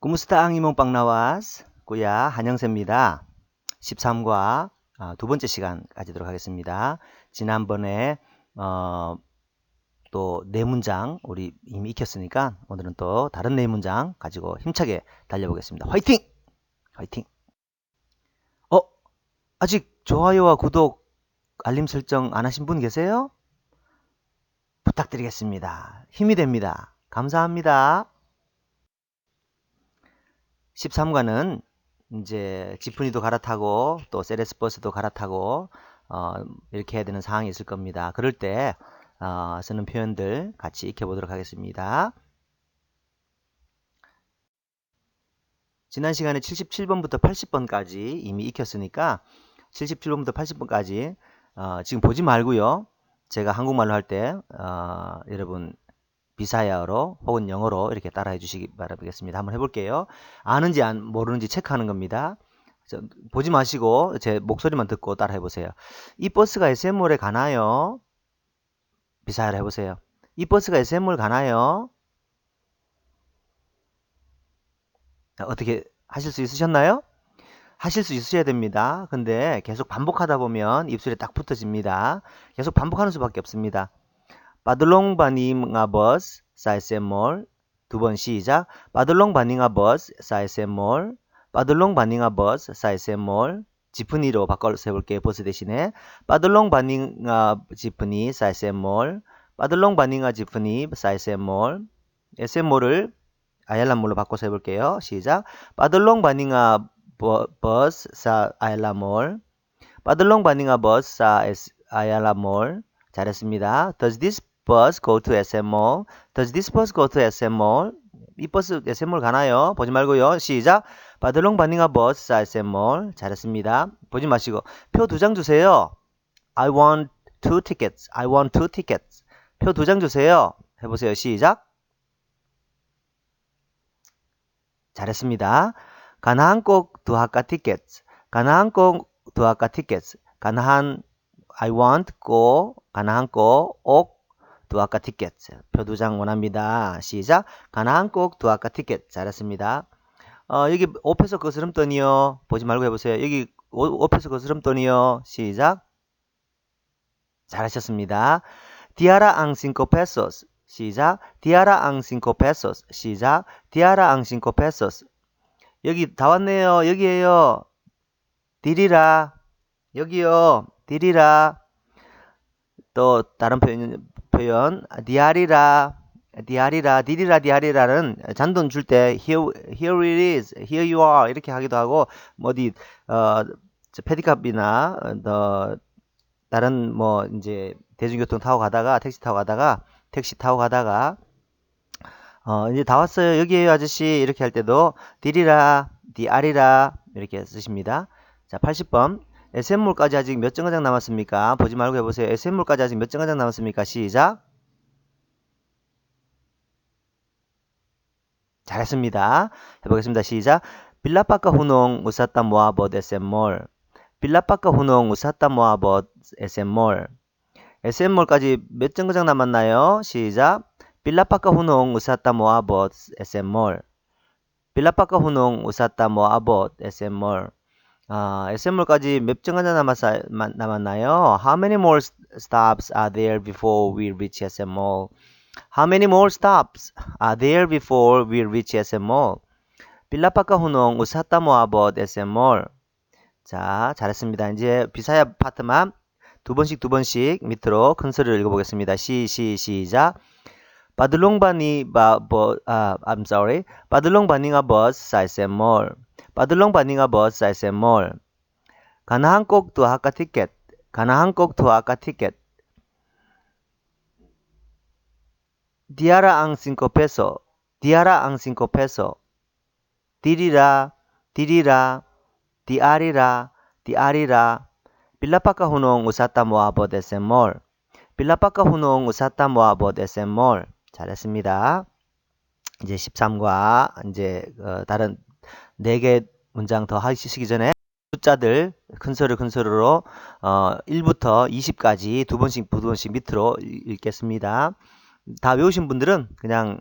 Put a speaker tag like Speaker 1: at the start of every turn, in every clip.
Speaker 1: 꾸무스타앙 이몽빵 나와스 꾸야 한영세입니다. 13과 두 번째 시간 가지도록 하겠습니다. 지난번에 또 네 문장 우리 이미 익혔으니까 오늘은 또 다른 네 문장 가지고 힘차게 달려보겠습니다. 화이팅! 화이팅! 아직 좋아요와 구독, 알림 설정 안 하신 분 계세요? 부탁드리겠습니다. 힘이 됩니다. 감사합니다. 13과는 이제 지프니도 갈아타고 또 세레스버스도 갈아타고 이렇게 해야 되는 상황이 있을 겁니다. 그럴 때 쓰는 표현들 같이 익혀보도록 하겠습니다. 지난 시간에 77번부터 80번까지 이미 익혔으니까 77번부터 80번까지 지금 보지 말고요. 제가 한국말로 할 때 여러분 비사야어로 혹은 영어로 이렇게 따라해 주시기 바라겠습니다. 한번 해볼게요. 아는지 모르는지 체크하는 겁니다. 보지 마시고 제 목소리만 듣고 따라해 보세요. 이 버스가 SM몰에 가나요? 비사야로 해보세요. 이 버스가 SM몰 가나요? 어떻게 하실 수 있으셨나요? 하실 수 있으셔야 됩니다. 근데 계속 반복하다 보면 입술에 딱 붙어집니다. 계속 반복하는 수밖에 없습니다. Padulong baninga bus sa SM Mall. 두 번 시작. Padulong baninga bus sa SM Mall. Padulong baninga bus sa SM Mall. 지프니로 바꿔서 해볼게요. 버스 대신에. Padulong baninga 지프니 sa SM Mall. Padulong baninga 지프니 sa SM Mall. SM Mall을 아얄라몰로 바꿔서 해볼게요. 시작. Padulong baninga bus sa Ayala Mall. Padulong baninga bus sa Ayala Mall. 잘했습니다. Does this bus go to SM Mall? Does this bus go to SM Mall? 이 버스 SM Mall 가나요? 보지 말고요. 시작. 바들롱 바닝아 버스 사 SM Mall. 잘했습니다. 보지 마시고 표 2장 주세요. I want 2 tickets. I want 2 tickets. 표 2장 주세요. 해보세요. 시작. 잘했습니다. 가나한 꼭 두하까 티켓. 가나한 꼭 두하까 티켓. 가나한 I want go 가나한 꼭 두아까 티켓. 표 2장 원합니다. 시작. 가나한 꼭 두아까 티켓. 잘했습니다. 여기 옷에서 거스름돈이요. 보지 말고 해보세요. 여기 옷에서 거스름돈이요. 시작. 잘하셨습니다. 디아라 앙 cinco pesos. 시작. 디아라 앙 cinco pesos. 시작. 디아라 앙 cinco pesos. 여기 다 왔네요. 여기에요. 디리라. 여기요. 디리라. 또 다른 표현 디아리라 디리라 디아리라는 잔돈 줄 때 here it is, here you are 이렇게 하기도 하고 어디 페디캅이나 다른 뭐 이제 대중교통 타고 가다가 택시 타고 가다가 이제 다 왔어요. 여기에요 아저씨 이렇게 할 때도 디리라 디아리라 이렇게 쓰십니다. 자 80번 SM몰까지 아직 몇 정거장 남았습니까? 보지 말고 해보세요. SM몰까지 아직 몇 정거장 남았습니까? 시작. 잘했습니다. 해보겠습니다. 시작. 빌라파카 후농 우사타 모아봇 SM몰. 빌라파카 후농 우사타 모아봇 SM몰. SM몰까지 몇 정거장 남았나요? 시작. 빌라파카 후농 우사타 모아봇 SM몰. 빌라파카 후농 우사타 모아봇 SM몰. SM몰까지 몇 정거장 남았나요? How many more stops are there before we reach SM Mall? How many more stops are there before we reach SM Mall? 빌라파카 후농 우사타 모아봇 SM Mall. 자, 잘했습니다. 이제 비사야 파트만 두 번씩 밑으로 큰 소리로 읽어보겠습니다. 시작. I'm sorry. Padulong baninga bus sa SM Mall. Padulong baninga bus sa SM Mall. 가나한 꼭 두아까 티켓. 가나한 꼭 두아까 티켓. Diara ang 5 peso. Diara ang 5 peso. Dirira, dirira, diarira, diarira. Bilapaka hunong usata moabot SM Mall. 빌라파카 후농 우사타 모아봇 SM Mall. 잘했습니다. 이제 13과 이제 다른 4개 문장 더 하시기 전에 숫자들 큰 소리로 1부터 20까지 두 번씩 밑으로 읽겠습니다. 다 외우신 분들은 그냥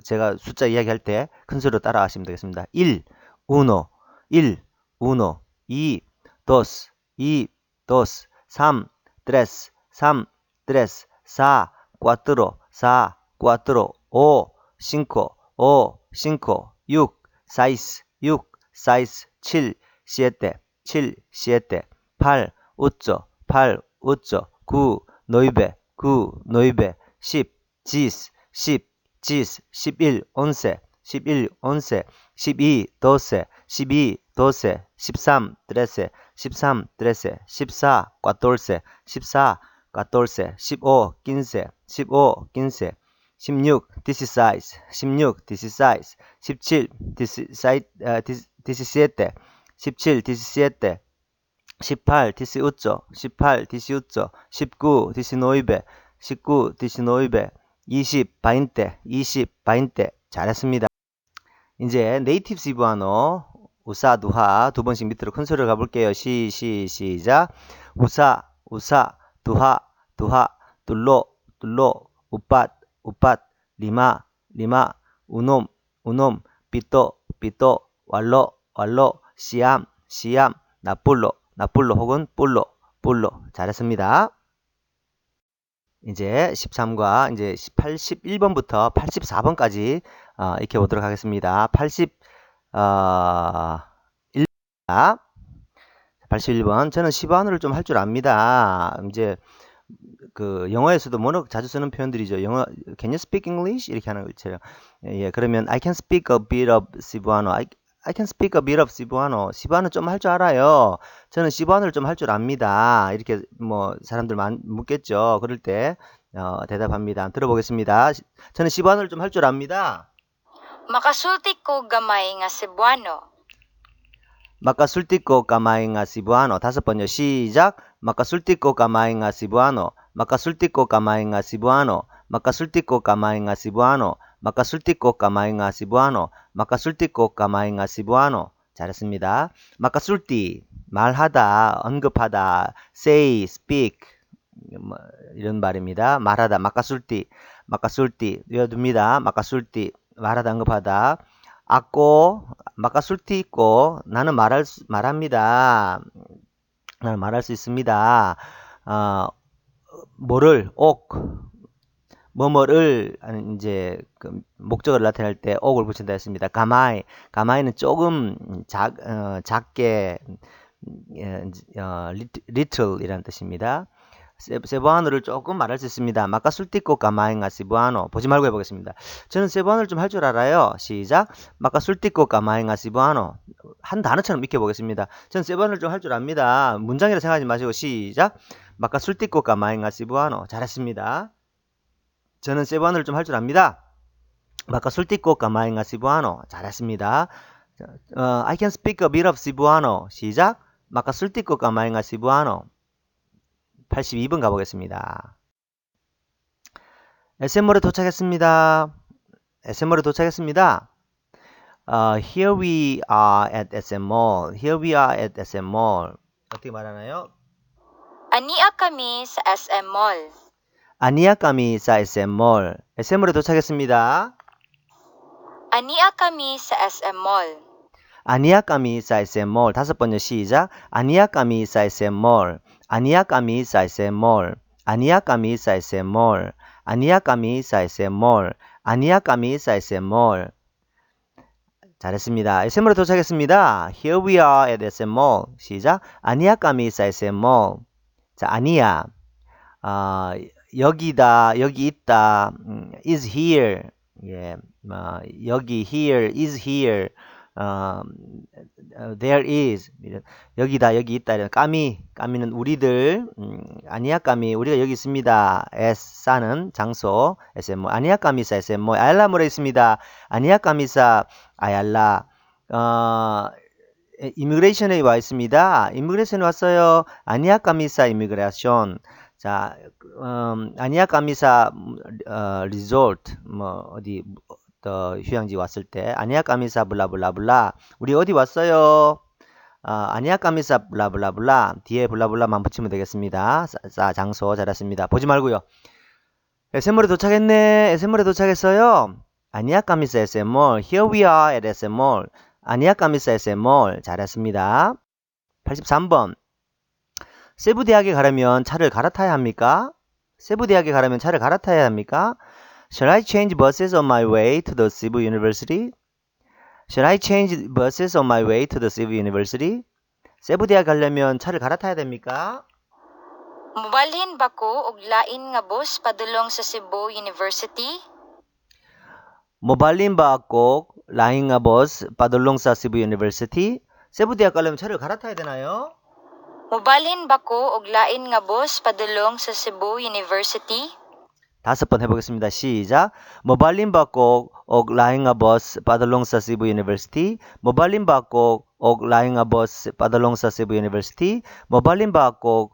Speaker 1: 제가 숫자 이야기할 때 큰 소리로 따라 하시면 되겠습니다. 1, uno, 1, uno, 2, dos, 2, dos, 3, tres, 3, tres, 4, cuatro, 4, cuatro, 5, cinco, 5, cinco, 6, seis, 6, seis, 7, siete, 7, siete, 8, ocho, 8, ocho, 9, nueve, 9, nueve, 10, 10, 10, 10, 11, once, 11, once, 12, doce, 12, doce, 13, trece, 13, trece, 14, catorce, 14, catorce, 15, quince, 15, quince, 16, dieciséis, 16, dieciséis, 17, diecisiete, 17, diecisiete, 18, dieciocho, 18, dieciocho, 19, diecinueve, 19, diecinueve, 20, veinte, 20, veinte. 잘했습니다. 이제 네이티브 시부아노 우사 두하 두 번씩 밑으로 큰 소리로 가볼게요. 시작. 우사 우사 두하 두하 둘로 둘로 우팟 우팟 리마 리마 우놈 우놈 삐또 삐또 왈로 왈로 시암 시암 나뿔로 나뿔로 혹은 뿔로 뿔로. 잘했습니다. 이제 13과 이제 81번부터 84번까지 익혀보도록 하겠습니다. 81번. 저는 시바누를 좀 할 줄 압니다. 이제 영어에서도 워낙 자주 쓰는 표현들이죠. 영어 Can you speak English? 이렇게 하는 것처럼. 예, 그러면 I can speak a bit of Cebuano. I can speak a bit of Cebuano. 시바누 좀 할 줄 알아요. 저는 시바누를 좀 할 줄 압니다. 이렇게 사람들 묻겠죠. 그럴 때 대답합니다. 들어보겠습니다. 저는 시바누를 좀 할 줄 압니다.
Speaker 2: Makasulti ko gamay nga Cebuano.
Speaker 1: Makasulti ko kamay nga Cebuano. 다섯 번요. 시작. Makasulti ko kamay nga Cebuano. Makasulti ko kamay nga Cebuano. Makasulti ko kamay nga Cebuano. Makasulti ko kamay nga Cebuano. Makasulti ko kamay nga Cebuano. 잘했습니다. Makasulti 말하다, 언급하다, say, speak 이런 말입니다. 말하다, Makasulti, Makasulti 외워둡니다. Makasulti 말하다, 언급하다. ako, Makasulti 있고 나는 말합니다. 나는 말할 수 있습니다. 뭐를, 뭐뭐를 이제 목적어를 나타낼 때 옥을 붙인다 했습니다. 가마이는 조금 작게 little 이라는 뜻입니다. 세부아노를 조금 말할 수 있습니다. 마카술티코 가마잉아 시부아노. 보지 말고 해보겠습니다. 저는 세부아노를 좀 할 줄 알아요. 시작. 마카술티코 가마잉아 시부아노. 한 단어처럼 익혀보겠습니다. 저는 세부아노를 좀 할 줄 압니다. 문장이라 생각하지 마시고 시작. 마카술티코 가마잉아 시부아노. 잘했습니다. 저는 세부아노를 좀 할 줄 압니다. 마카술티코 가마잉아 시부아노. 잘했습니다. I can speak a bit of Cebuano. 시작. 마카술티코 가마잉아 시부아노. 82번 가보겠습니다. SM몰에 도착했습니다. SM몰에 도착했습니다. Here we are at SM몰. Here we are at SM몰. 어떻게 말하나요?
Speaker 2: Ania kami sa SM Mall.
Speaker 1: 아니야 까미 사 SM몰. SM몰에 도착했습니다.
Speaker 2: Ania kami sa SM Mall.
Speaker 1: 아니야 까미 사 SM몰. 다섯 번째 시작. 아니야 까미 사 SM몰. 아니야 까미 사 SM몰. 아니야 까미 사 SM몰. 아니야 까미 사 SM몰. 아니야 까미 사 SM몰. 잘했습니다. SM몰에 도착했습니다. Here we are at SM몰. 시작. 아니야 까미 사 SM몰. 자, 아니야. 여기다, 여기 있다. is here. 예, 여기 here, is here. there is. 여기다, 여기 있다. 까미는 우리들. 아니야 까미, 우리가 여기 있습니다. s, 싸는 장소. SM몰. 아니야 까미사 SM몰. 아얄라몰에 있습니다. 아니야 까미사 아얄라. 이미그레이션에 와 있습니다. 이미그레이션에 왔어요. 아니야 까미사 이미그레이션. 자, 아니야 까미사 리조트 어디 휴양지 왔을 때 아니야 까미사 블라블라블라. 우리 어디 왔어요? 아니야 까미사 블라블라블라. 뒤에 블라블라만 붙이면 되겠습니다. 장소. 잘했습니다. 보지 말고요. SM몰에 도착했네. SM몰에 도착했어요. 아니야 까미스 SM몰. Here we are at SM몰. 아니야 까미스 SM몰. 잘했습니다. 83번. 세부대학에 가려면 차를 갈아타야 합니까? 세부대학에 가려면 차를 갈아타야 합니까? Shall I change buses on my way to the Cebu University? Shall I change buses on my way to the Cebu University? 세부대학 가려면 차를 갈아타야 됩니까?
Speaker 2: Mobalhin ba ko og lain nga bus padulong sa Cebu University?
Speaker 1: 모발린 바꼭 라인가 버스 바돌롱사 시부 유니버시티. 세부대학 가려면 차를 갈아타야 되나요?
Speaker 2: Mobalhin ba ko og lain nga bus padulong sa Cebu University?
Speaker 1: 5번 해보겠습니다. 시작. 모발린 바꼭 옥 라인가 버스 바돌롱사 시부 유니버시티. 모발린 바꼭 옥 라인가 버스 바돌롱사 시부 유니버시티. 모발린 바꼭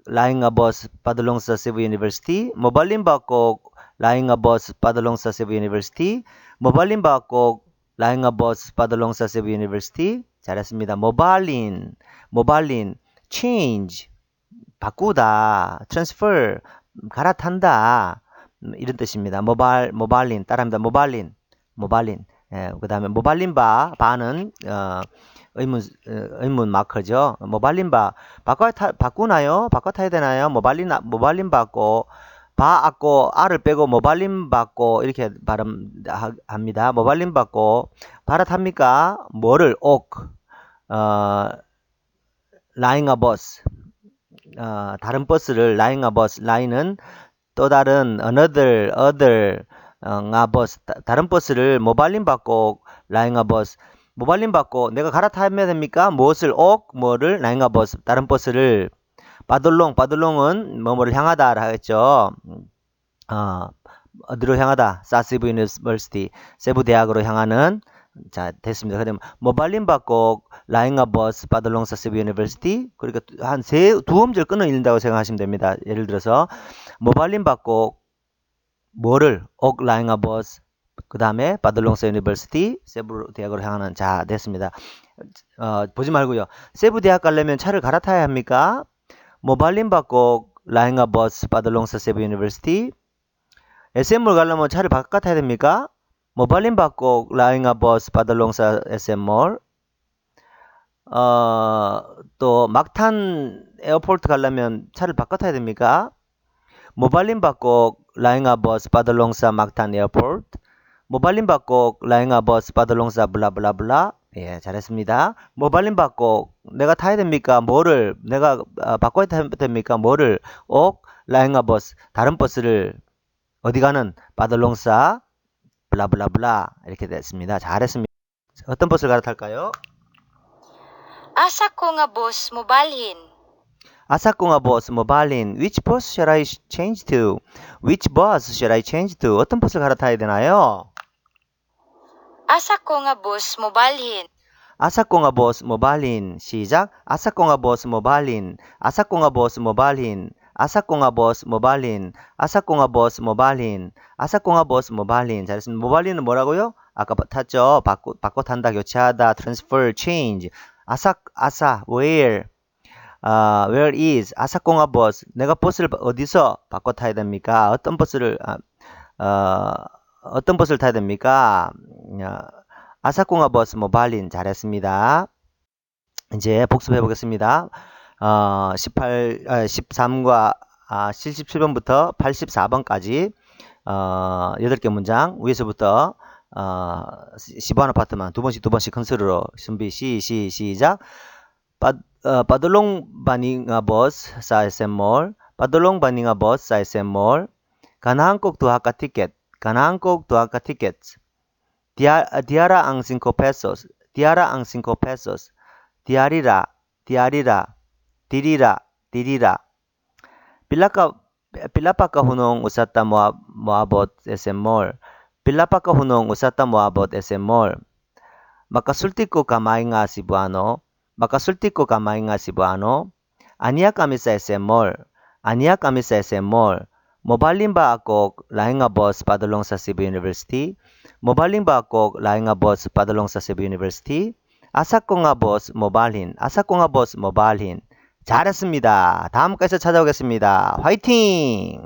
Speaker 1: 라인가 버스 바돌롱사 시부 유니버시티. 모발린 바꼭 라인가 버스 바돌롱사 시부 유니버시티. 모발린 바꼭 라인가 버스 바돌롱사 시부 유니버시티. 잘했습니다. 모발린 change 바꾸다, transfer 갈아탄다, 이런 뜻입니다. 모발린 따라합니다. 모발린. 예, 그다음에 모발린 바는 의문 마커죠. 모발린 바꾸나요? 바꿔 타야 되나요? 모발린 바고 바고 아를 빼고 모발린 바고 이렇게 발음합니다. 모발린 바고 갈아탑니까? 뭐를 라인가 버스 다른 버스를 라인가 버스 라인은 또 다른 other nga 버스 다른 버스를 모발린 바고 라인가 버스 모발린 바고 내가 갈아타면 됩니까? 무엇을 뭐를 라인가 버스 다른 버스를 바돌롱은 뭐뭐를 향하다라 하겠죠. 어디로 향하다? 사시부 유니버시티 세부 대학으로 향하는. 자, 됐습니다. 그러면 모발린 바꼭 라인가 버스 바돌롱 사시부 유니버시티. 그러니까 한 두 음절 끊어 읽는다고 생각하시면 됩니다. 예를 들어서 모발린 바꼭 뭐를 라인가 버스 그다음에 바돌롱사 유니버시티 세부 대학으로 향하는. 자, 됐습니다. 보지 말고요. 세부 대학 가려면 차를 갈아타야 합니까? 모발린 바꼭 라인가 버스 바돌롱사 세부 유니버시티. SM몰 가려면 차를 바꿔 타야 됩니까? 모발린 바꼭 라인가 버스 바돌롱사 SM몰. 또 막탄 에어포트 가려면 차를 바꿔 타야 됩니까? 모발린 바꼭 라인가 버스 바돌롱사 막탄 에어포트. 모발린 바꼭 라인가 버스 바돌롱사 블라블라블라. 예, 잘했습니다. 모발린 바꼭 내가 타야 됩니까? 뭐를 내가 바꿔야 됩니까? 뭐를 라인가 버스 다른 버스를 어디 가는 바돌롱사 블라블라블라 이렇게 됐습니다. 잘했습니다. 어떤 버스를 갈아탈까요?
Speaker 2: Asa ko nga bus mobalhin?
Speaker 1: asa ko nga bus mobalhin. Which bus shall I change to? Which bus shall I change to? 어떤 버스를 갈아타야 되나요?
Speaker 2: Asa ko nga bus mobalhin?
Speaker 1: asa ko nga bus mobalhin. 시작. asa ko nga bus mobalhin. asa ko nga bus mobalhin. asa ko nga bus mobalhin. asa ko nga bus mobalhin. asa ko nga bus mobalhin. 잘했습니다. 모발린은 뭐라고요? 아까 탔죠. 바꿔 탄다, 교체하다, transfer, change. 아사, where is 아사공화 버스. 내가 버스를 어디서 바꿔 타야 됩니까? 어떤 버스를 타야 됩니까? 아사공화 버스 모발린. 잘했습니다. 이제 복습해 보겠습니다. 13과 77번부터 84번까지 8개 문장 위에서부터 10번 파트만 두 번씩 컨설로 준비 시작. Padulong bani nga boss sa SM Mall. Padulong bani nga boss sa SM Mall. Ganahan kog duha ka ticket. Diara ang 5 pesos. Diarira. Dirira. Pila pa ka hunong usata moabot SM Mall. Pila pa ka hunong usata moabot SM Mall. Makasulti ko kamay nga Cebuano. Aniya kami sa SM Mall. Mobalin ba ako laing nga boss padulong sa Cebu University? Asa ko nga boss mobalhin. 잘했습니다. 다음까지 찾아오겠습니다. 화이팅!